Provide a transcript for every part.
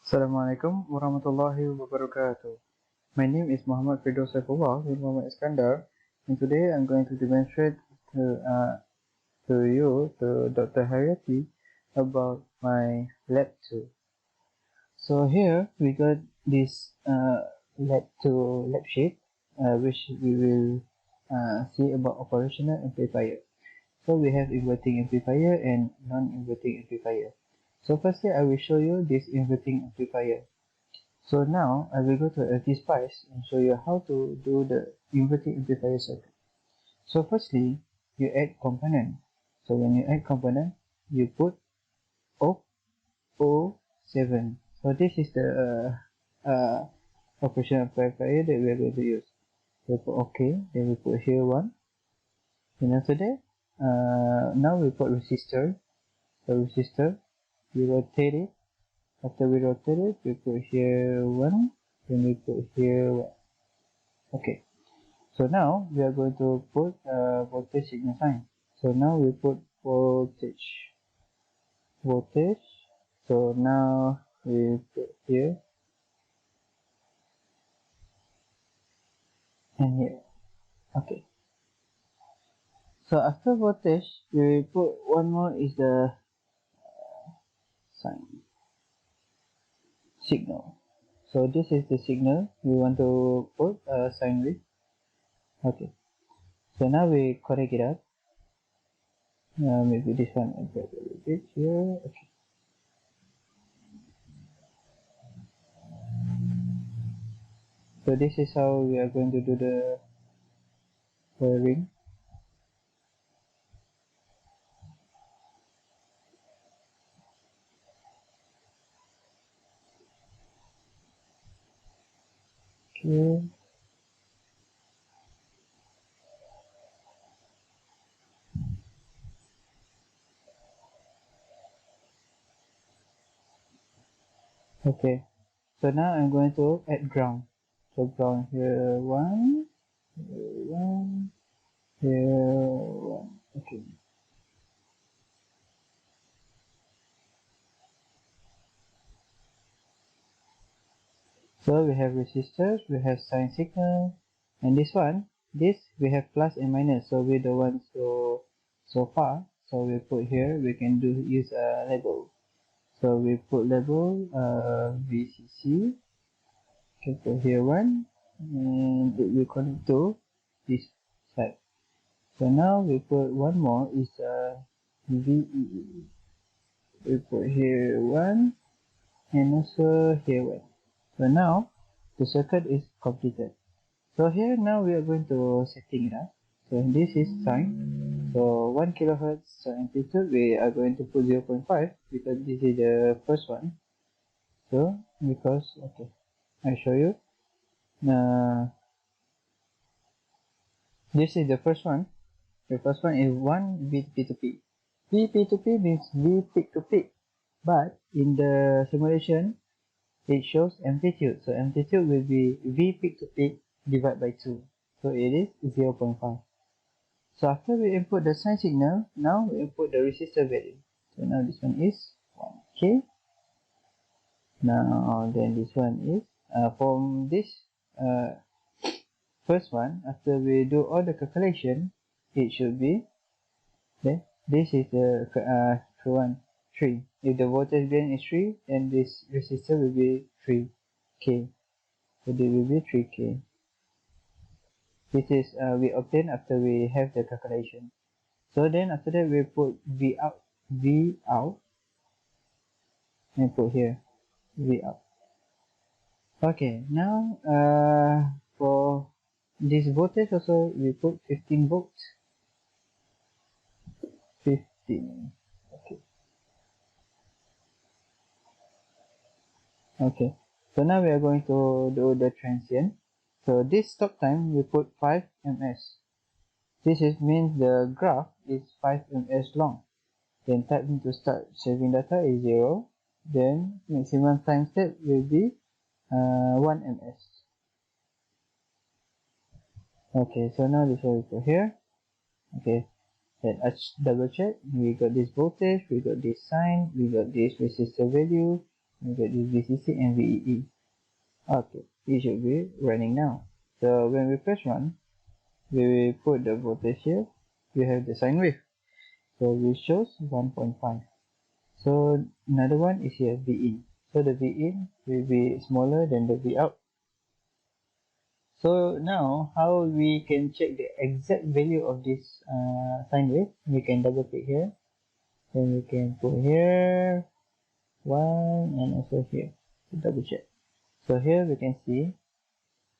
Assalamualaikum warahmatullahi wabarakatuh. My name is Muhammad Firdaus Saifullah bin Muhammad Iskandar, and today I'm going to demonstrate to Dr. Hayati about my lab 2. So here we got this lab 2 lab sheet, which we will see about operational amplifier. So we have inverting amplifier and non-inverting amplifier. So firstly, I will show you this inverting amplifier. So now I will go to LTSpice and show you how to do the inverting amplifier circuit. So firstly, you add component. So when you add component, you put O7. So this is the operational amplifier that we are going to use. We put OK, then we put here 1. And after that, now we put resistor. So resistor, we rotate it. After we rotate it, we put here 1, then we put here 1. Okay, so now we are going to put voltage signal sign. So now we put voltage. So now we put here and here. Okay, so after voltage, we put one more is the sign signal. So this is the signal we want to put a sign with. Okay, so now we connect it up. Maybe this one a little bit here. Okay. So this is how we are going to do the wiring. Okay. Okay, so now I'm going to add ground. So ground here 1, here 1, here 1. Okay. So we have resistors, we have sign signal, and this one, we have plus and minus. So we don't want so far. So we put here. We can use a label. So we put label VCC. Okay, put here 1, and it will connect to this side. So now we put one more is VEE. We put here 1 and also here 1. So now the circuit is completed. So here now we are going to setting it up. So this is sine. So 1 kilohertz amplitude we are going to put 0.5 because this is the first one. So okay, I show you. This is the first one. The first one is 1 Vp2P. Vp2P means V peak to peak. But in the simulation, it shows amplitude. So amplitude will be V peak to peak divided by 2. So it is 0.5. So after we input the sine signal, now we input the resistor value. So now this one is 1K. Now then this one is, from this first one, after we do all the calculation, it should be, this is the one, 3. If the voltage gain is 3, then this resistor will be 3K. So this will be 3K. This is we obtain after we have the calculation. So then after that we put V out, and put here V out. Okay, now for this voltage also we put 15 volts. 15. Okay. Okay. So now we are going to do the transient. So this stop time we put 5 ms. This means the graph is 5 ms long. Then time to start saving data is 0. Then maximum time step will be 1 ms. Okay, so now this will go here. Okay, then let's double check. We got this voltage, we got this sign, we got this resistor value, We get this VCC and VEE. Okay, it should be running now. So when we press run, we put the voltage here. We have the sine wave. So it shows 1.5. So another one is here, V in. So the V in will be smaller than the V out. So now how we can check the exact value of this sine wave? We can double click here. Then we can put here 1 and also here to double check. So here we can see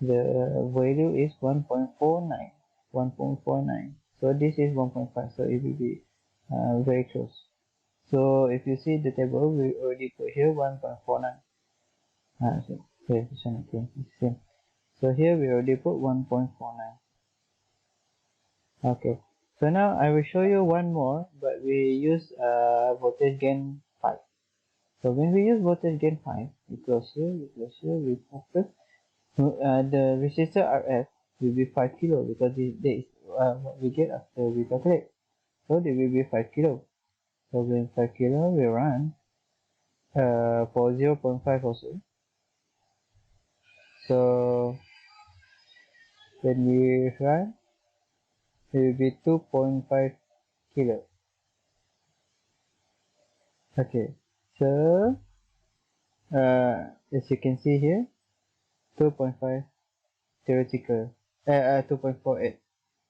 the value is 1.49. 1.49. So this is 1.5. So it will be very close. So if you see the table, we already put here 1.49. So here this one again is same. So here we already put 1.49. Okay. So now I will show you one more, but we use voltage gain 5. So when we use voltage gain 5, we close here, we focus. The resistor RF will be 5 kilo because this is what we get after we calculate. So they will be 5 kilo. So when 5 kilo we run for 0.5 also. So when we run, it will be 2.5 kilo. Okay, so as you can see here, 2.5 theoretical, 2.48.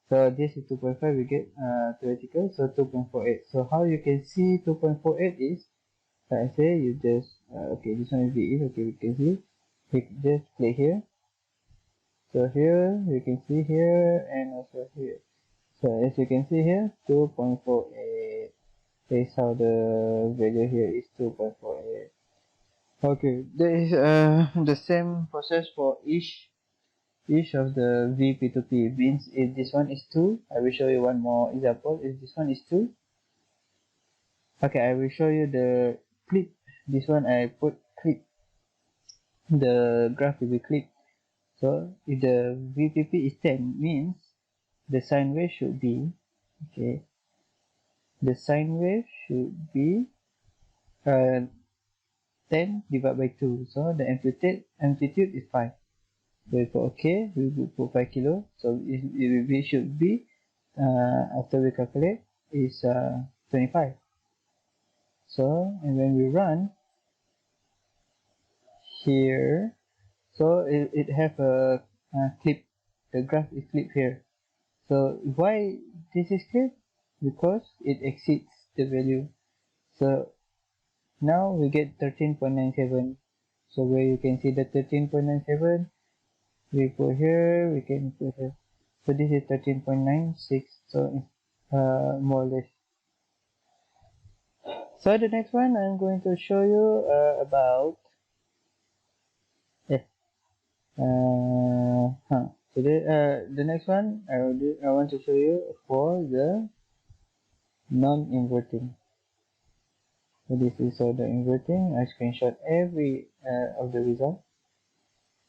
So this is 2.5, we get theoretical, so 2.48. So how you can see 2.48 is, like I say, you just, okay, this one is VE, okay, we can see, you just click here. So here, you can see here, and also here. So as you can see here, 2.48 is how the value here is 2.48. Okay, there is the same process for each of the VP2P. Means if this one is 2, I will show you one more example. If this one is 2, okay, I will show you the clip. This one I put clip. The graph will be clipped. So if the VPP is 10, means the sine wave should be, okay, the sine wave should be 10 divided by 2. So the amplitude is 5. So if okay, we will put 5 kilo. So it should be, after we calculate, is 25. So, and when we run here, so it have a clip. The graph is clipped here. So why this is clipped? Because it exceeds the value. So now we get 13.97. So where you can see the 13.97, we put here, we can put here. So this is 13.96. So more or less. So the next one I'm going to show you about so the next one I want to show you for the non-inverting. So this is for the inverting. I screenshot every of the result.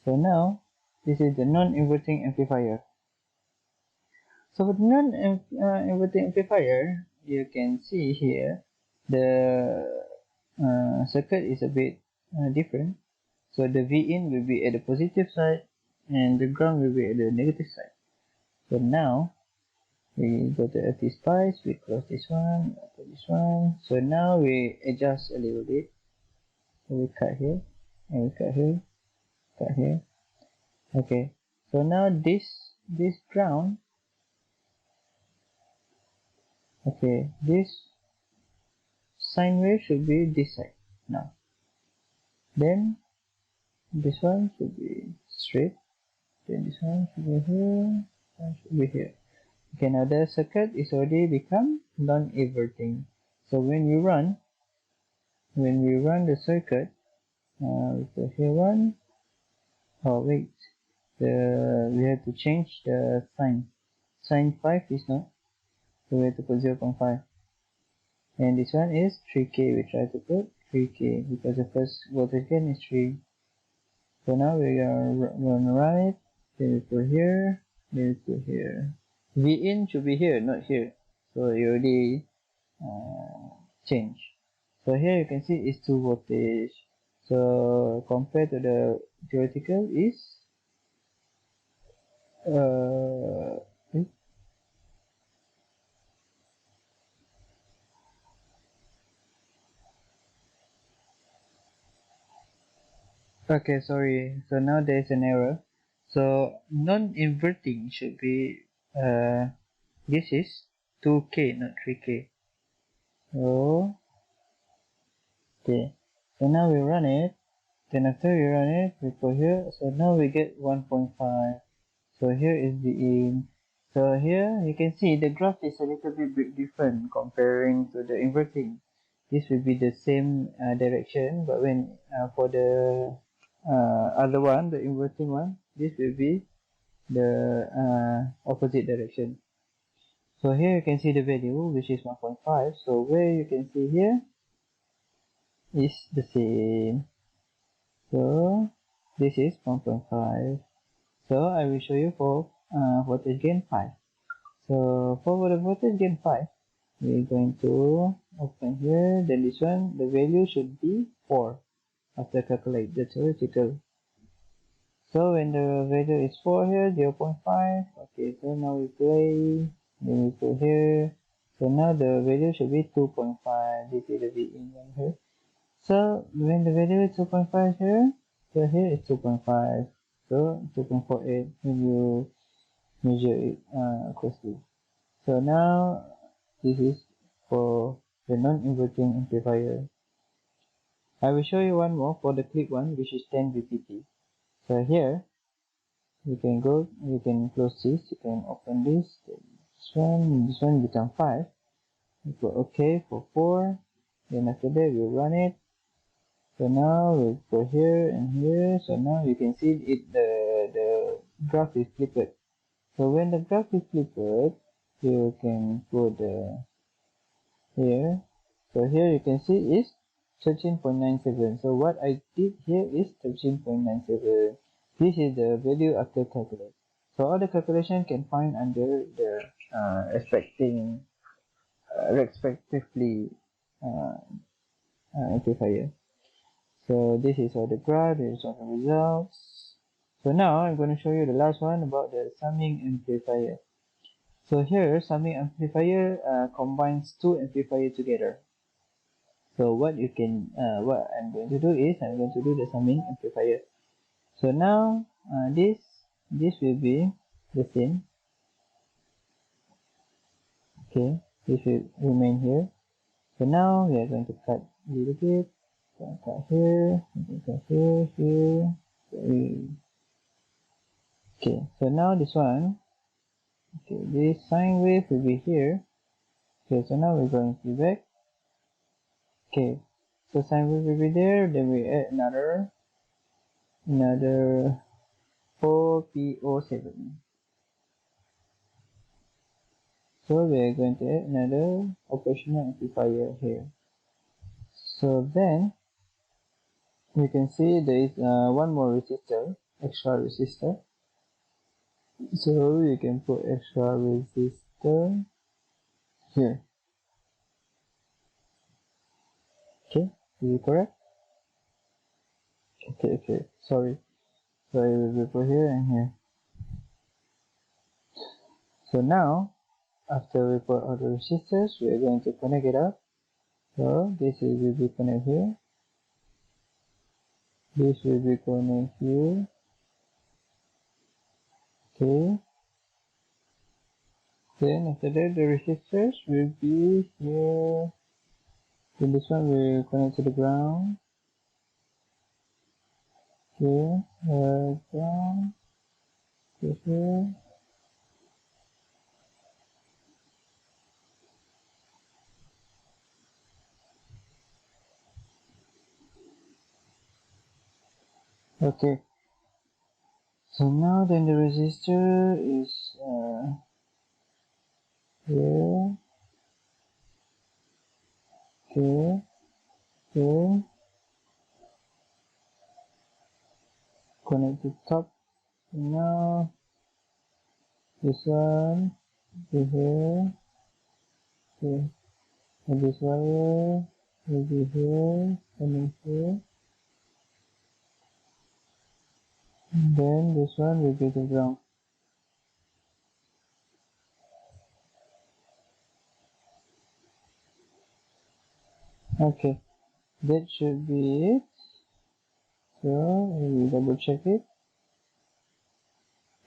So now this is the non-inverting amplifier. So with non-inverting amplifier, you can see here the circuit is a bit different. So the V in will be at the positive side and the ground will be at the negative side. So now we go to FT Spice, we close this one, open this one. So now we adjust a little bit. So we cut here and we cut here, cut here. Okay. So now this ground, okay, this sine wave should be this side now. Then this one should be straight. Then this one should be here. This one should be here. Okay, now the circuit is already become non-inverting. So when we run the circuit, we put here one. Oh wait, we have to change the sign. Sign 5 is not, so we have to put 0.5. And this one is 3K. We try to put 3K because the first voltage gain is 3. So now we are gonna run it. Then we put here. Then we put here. V in should be here, not here. So you already change. So here you can see it's 2 voltage. So compared to the theoretical is uh, okay, sorry. So now there is an error. So non-inverting should be this is 2k, not 3k. So okay. So now we run it. Then after we run it, we put here. So now we get 1.5. So here is the in. So here you can see the graph is a little bit different comparing to the inverting. This will be the same direction, but when for the other one, the inverting one, this will be the opposite direction. So here you can see the value, which is 1.5. So where you can see here is the same. So this is 1.5. So I will show you for voltage gain 5. So for the voltage gain 5, we're going to open here. Then this one, the value should be 4 after calculate the theoretical. So when the value is 4 here, 0.5. Okay, so now we play. Then we put here. So now the value should be 2.5. This is the V in here. So when the value is 2.5 here, so here is 2.5. So 2.48 when you measure it closely. So now this is for the non-inverting amplifier. I will show you one more for the clip one, which is 10 VPT. So here you can go, you can close this, you can open this one become 5. You put OK for 4. Then after that we run it. So now we go here and here. So now you can see it, the graph is flipped. So when the graph is flipped, you can put here. So here you can see is 13.97. So what I did here is 13.97. This is the value after calculate. So all the calculation can find under the respectively uh, amplifier. So this is all the graph, this is all the results. So now I'm going to show you the last one about the summing amplifier. So here summing amplifier combines two amplifiers together. So what I'm going to do is I'm going to do the summing amplifier. So now this will be the same. Okay, this will remain here. So now we are going to cut a little bit. Cut here, cut here. Okay, so now this one. Okay, this sine wave will be here. Okay, so now we're going to be back. Okay, so sine wave will be there. Then we add another 4PO7. So we are going to add another operational amplifier here. So then you can see there is one more resistor, extra resistor. So you can put extra resistor here. Okay, is it correct? Okay, sorry. So I will put here and here. So now after we put all the resistors, we are going to connect it up. So this will be connected here. This will be connected here. Okay. Then after that the resistors will be here. Then this one will connect to the ground. Okay. Ground. Here. Okay. So now then the resistor is here. Okay. Okay. Connect to top. Now this one to here. Okay. And this wire will be here and then here. Then this one will be the ground. Okay, that should be it. So we double check it.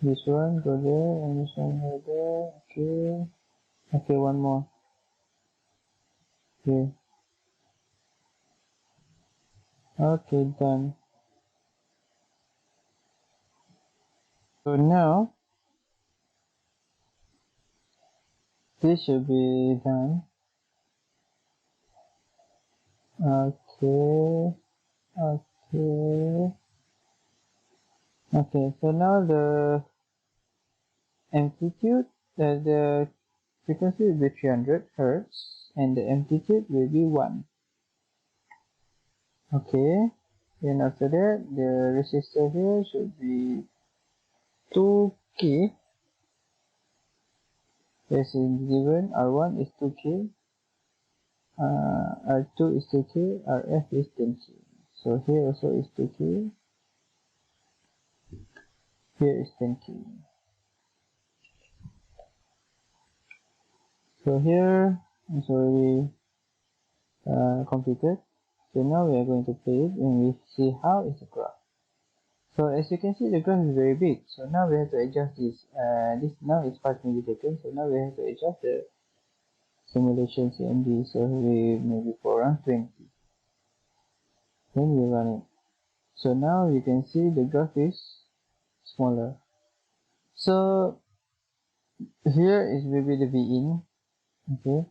This one go there and this one go there. Okay. Okay, one more. Okay. Okay, done. So now this should be done. Okay. Okay. Okay, so now the amplitude, the frequency will be 300 hertz and the amplitude will be 1. Okay, then after that the resistor here should be 2k, as is given. R1 is 2k, R2 is 2k, Rf is 10k. So here also is 2k, here is 10k. So here is already completed. So now we are going to play it and we see how is the graph. So as you can see, the graph is very big. So now we have to adjust this. This now is 5 milliseconds. So now we have to adjust the simulation CMD. So we maybe for around 20. Then we run it. So now you can see the graph is smaller. So here is maybe the V in. Okay.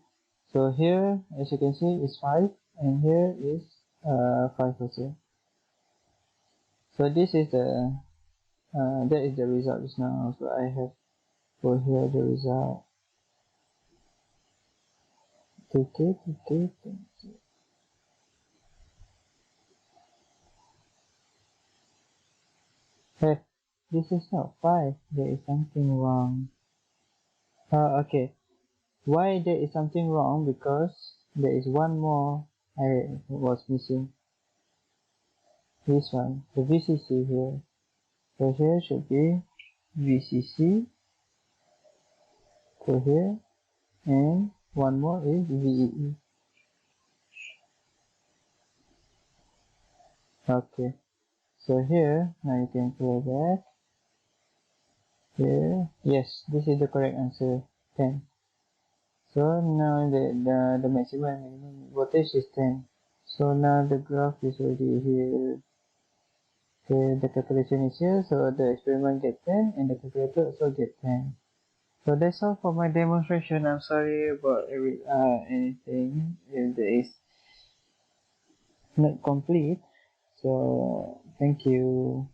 So here, as you can see, is 5, and here is 5 also. So this is the that is the result just now. So I have for here the result. Hey, this is not 5. There is something wrong. Okay. Why there is something wrong? Because there is one more I was missing. This one, the VCC here. So here should be VCC. So here, and one more is VEE. Okay. So here, now you can play back. Here, yes, this is the correct answer, 10. So now the maximum and minimum voltage is 10. So now the graph is already here. Okay, the calculation is here, so the experiment get 10 and the calculator also get 10. So that's all for my demonstration. I'm sorry about anything if there is not complete. So thank you.